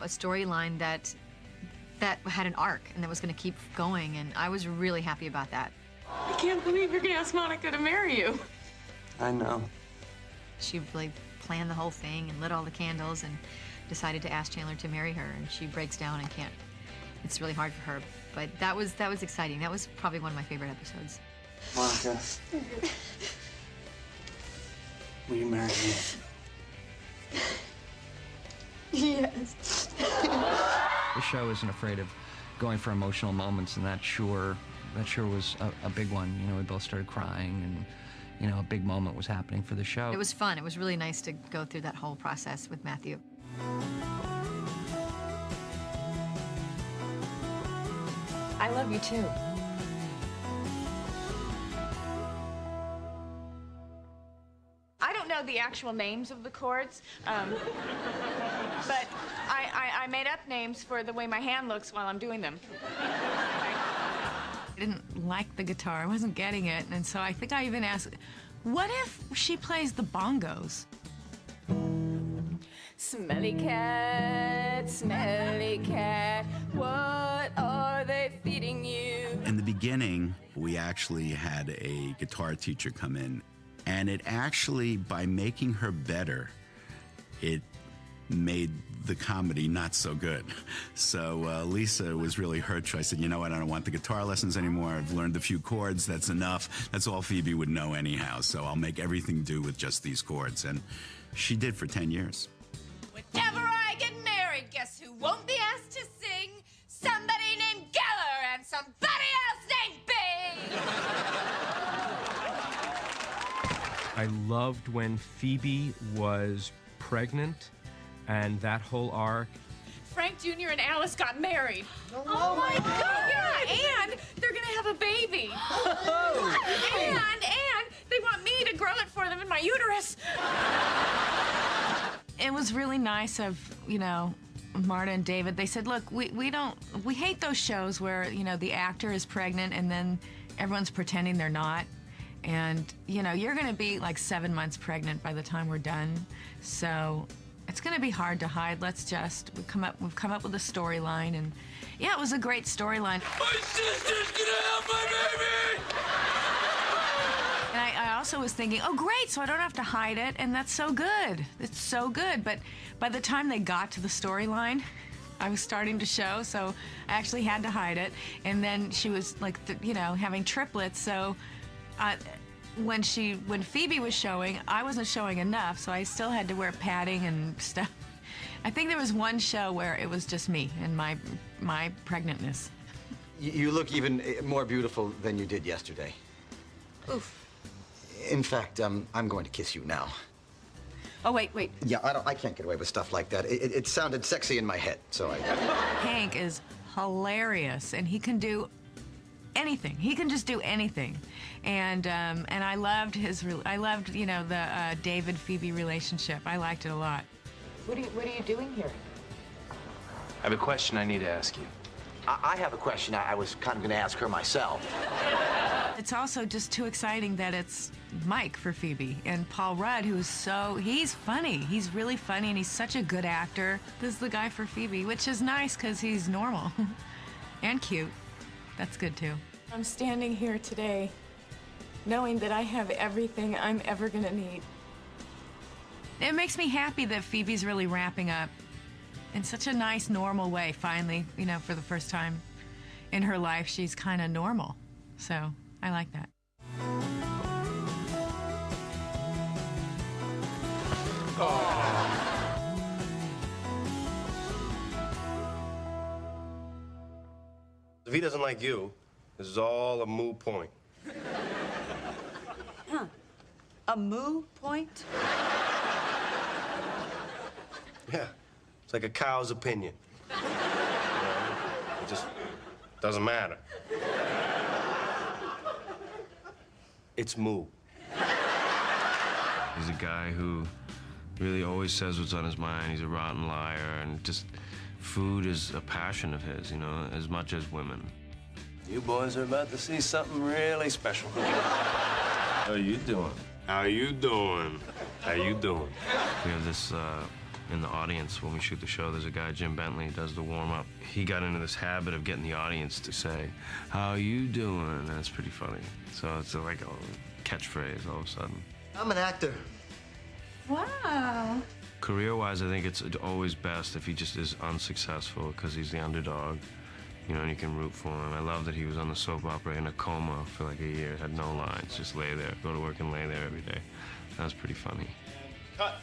a storyline that had an arc and that was going to keep going, and I was really happy about that. I can't believe you're going to ask Monica to marry you. I know. She really planned the whole thing and lit all the candles and decided to ask Chandler to marry her, and she breaks down and can't. It's really hard for her, but that was exciting. That was probably one of my favorite episodes. Monica, will you marry me? Yes. The show isn't afraid of going for emotional moments, and that sure was a big one. You know, we both started crying, and you know, a big moment was happening for the show. It was fun. It was really nice to go through that whole process with Matthew. I love you too. I don't know the actual names of the chords, but I made up names for the way my hand looks while I'm doing them. I didn't like the guitar. I wasn't getting it, and so I think I even asked, what if she plays the bongos? Smelly cat, what are they feeding you? In the beginning, we actually had a guitar teacher come in, and it actually, by making her better, it made the comedy not so good. So Lisa was really hurt. I said, you know what, I don't want the guitar lessons anymore. I've learned a few chords, that's enough. That's all Phoebe would know anyhow, so I'll make everything do with just these chords. And she did for 10 years. Whenever I get married, guess who won't be asked to sing? Somebody named Geller and somebody else named Bing! I loved when Phoebe was pregnant and that whole arc. Frank Jr. and Alice got married. Oh my God! Yeah, and they're gonna have a baby. and they want me to grow it for them in my uterus. It was really nice of, you know, Marta and David. They said, look, we hate those shows where, you know, the actor is pregnant and then everyone's pretending they're not. And, you know, you're gonna be like 7 months pregnant by the time we're done. So it's gonna be hard to hide. We've come up with a storyline, and yeah, it was a great storyline. My sister's gonna have my baby! And I also was thinking, oh great, so I don't have to hide it, and that's so good. It's so good. But by the time they got to the storyline, I was starting to show, so I actually had to hide it. And then she was like, you know, having triplets, so when Phoebe was showing, I wasn't showing enough, so I still had to wear padding and stuff. I think there was one show where it was just me and my pregnantness. You look even more beautiful than you did yesterday. Oof. In fact, I'm going to kiss you now. Oh, wait. Yeah, I can't get away with stuff like that. It sounded sexy in my head, so I... Hank is hilarious, and he can do anything. He can just do anything. And I loved you know, the David-Phoebe relationship. I liked it a lot. What are you doing here? I have a question I need to ask you. I have a question I was kind of going to ask her myself. It's also just too exciting that it's Mike for Phoebe and Paul Rudd, he's funny. He's really funny, and he's such a good actor. This is the guy for Phoebe, which is nice because he's normal and cute. That's good too. I'm standing here today knowing that I have everything I'm ever gonna need. It makes me happy that Phoebe's really wrapping up in such a nice, normal way, finally, you know, for the first time in her life, she's kind of normal. So I like that. If he doesn't like you, this is all a moot point. Huh. A moo point? Yeah, it's like a cow's opinion. You know, it just doesn't matter. It's moo. He's a guy who really always says what's on his mind. He's a rotten liar, and just food is a passion of his, you know, as much as women. You boys are about to see something really special. How you doing? How you doing? How you doing? We have this in the audience when we shoot the show. There's a guy, Jim Bentley, does the warm-up. He got into this habit of getting the audience to say, "How you doing?" And that's pretty funny. So it's like a catchphrase all of a sudden. I'm an actor. Wow. Career-wise, I think it's always best if he just is unsuccessful because he's the underdog, you know, and you can root for him. I love that he was on the soap opera in a coma for like a year, had no lines, just lay there, go to work and lay there every day. That was pretty funny. Cut.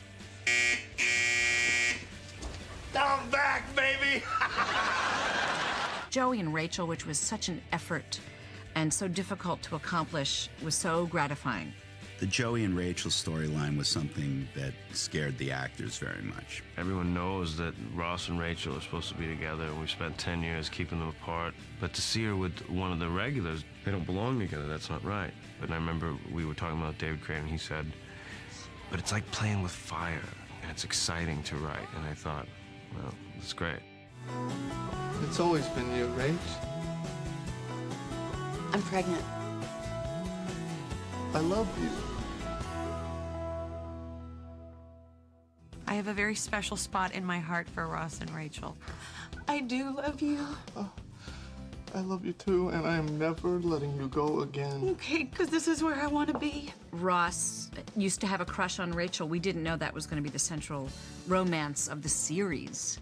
I'm back, baby! Joey and Rachel, which was such an effort and so difficult to accomplish, was so gratifying. The Joey and Rachel storyline was something that scared the actors very much. Everyone knows that Ross and Rachel are supposed to be together, and we spent 10 years keeping them apart. But to see her with one of the regulars, they don't belong together, that's not right. But I remember we were talking about David Crane, and he said, but it's like playing with fire, and it's exciting to write. And I thought, well, it's great. It's always been you, Rach. I'm pregnant. I love you. I have a very special spot in my heart for Ross and Rachel. I do love you. I love you too, and I am never letting you go again. Okay, because this is where I want to be. Ross used to have a crush on Rachel. We didn't know that was going to be the central romance of the series.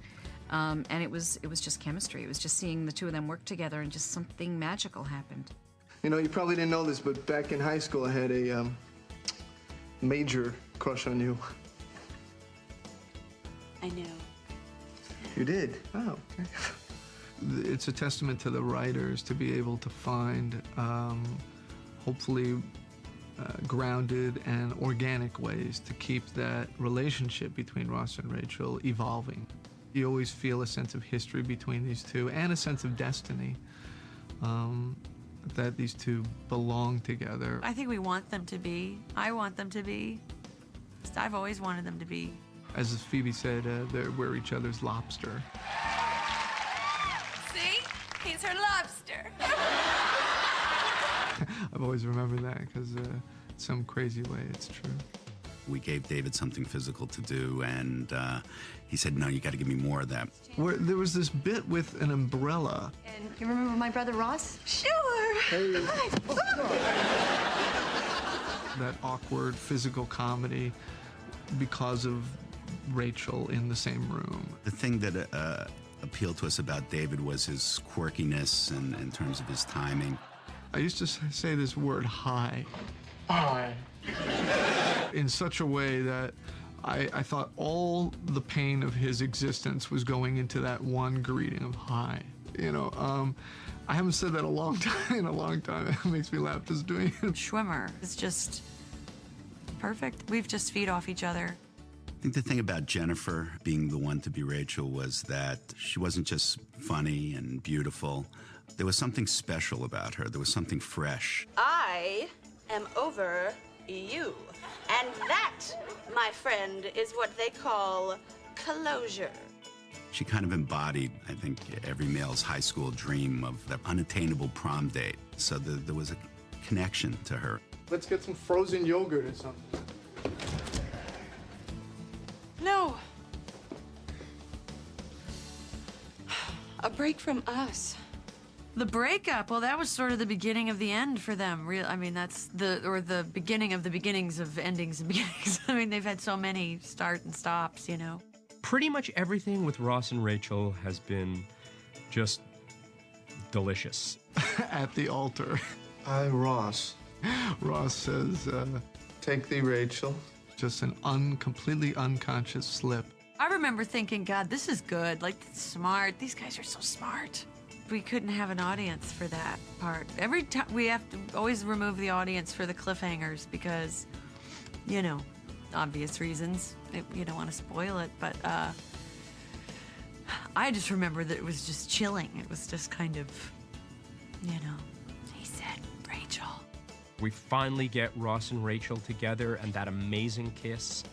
And it was just chemistry. It was just seeing the two of them work together, and just something magical happened. You know, you probably didn't know this, but back in high school, I had a major crush on you. I know. You did? Oh, okay. It's a testament to the writers to be able to find, hopefully, grounded and organic ways to keep that relationship between Ross and Rachel evolving. You always feel a sense of history between these two and a sense of destiny, that these two belong together. I think we want them to be. I want them to be. I've always wanted them to be. As Phoebe said, we're each other's lobster. See? He's her lobster. I've always remembered that because in some crazy way it's true. We gave David something physical to do, and he said, no, you got to give me more of that. There was this bit with an umbrella. And you remember my brother Ross? Sure. Hey. That awkward physical comedy because of Rachel in the same room. The thing that appealed to us about David was his quirkiness and in terms of his timing. I used to say this word, hi. Hi. In such a way that I thought all the pain of his existence was going into that one greeting of hi. You know, I haven't said that in a long time. It makes me laugh just doing it. Schwimmer is just perfect. We've just feed off each other. I think the thing about Jennifer being the one to be Rachel was that she wasn't just funny and beautiful. There was something special about her. There was something fresh. I am over you. And that, my friend, is what they call closure. She kind of embodied, I think, every male's high school dream of that unattainable prom date. So there was a connection to her. Let's get some frozen yogurt or something. No. A break from us. The breakup, well, that was sort of the beginning of the end for them. I mean, that's the beginning of the beginnings of endings and beginnings. I mean, they've had so many start and stops, you know. Pretty much everything with Ross and Rachel has been just delicious. At the altar. Hi, Ross. Ross says, take thee, Rachel. Just an completely unconscious slip. I remember thinking, God, this is good. Like, smart. These guys are so smart. We couldn't have an audience for that part. Every time we have to always remove the audience for the cliffhangers because, you know, obvious reasons. You don't want to spoil it, but I just remember that it was just chilling. It was just kind of, you know, he said, Rachel. We finally get Ross and Rachel together and that amazing kiss.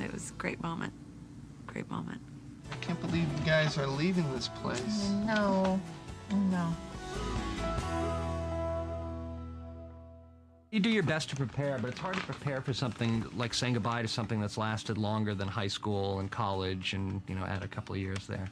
It was a great moment. Great moment. I can't believe you guys are leaving this place. No. No. You do your best to prepare, but it's hard to prepare for something like saying goodbye to something that's lasted longer than high school and college and, you know, add a couple of years there.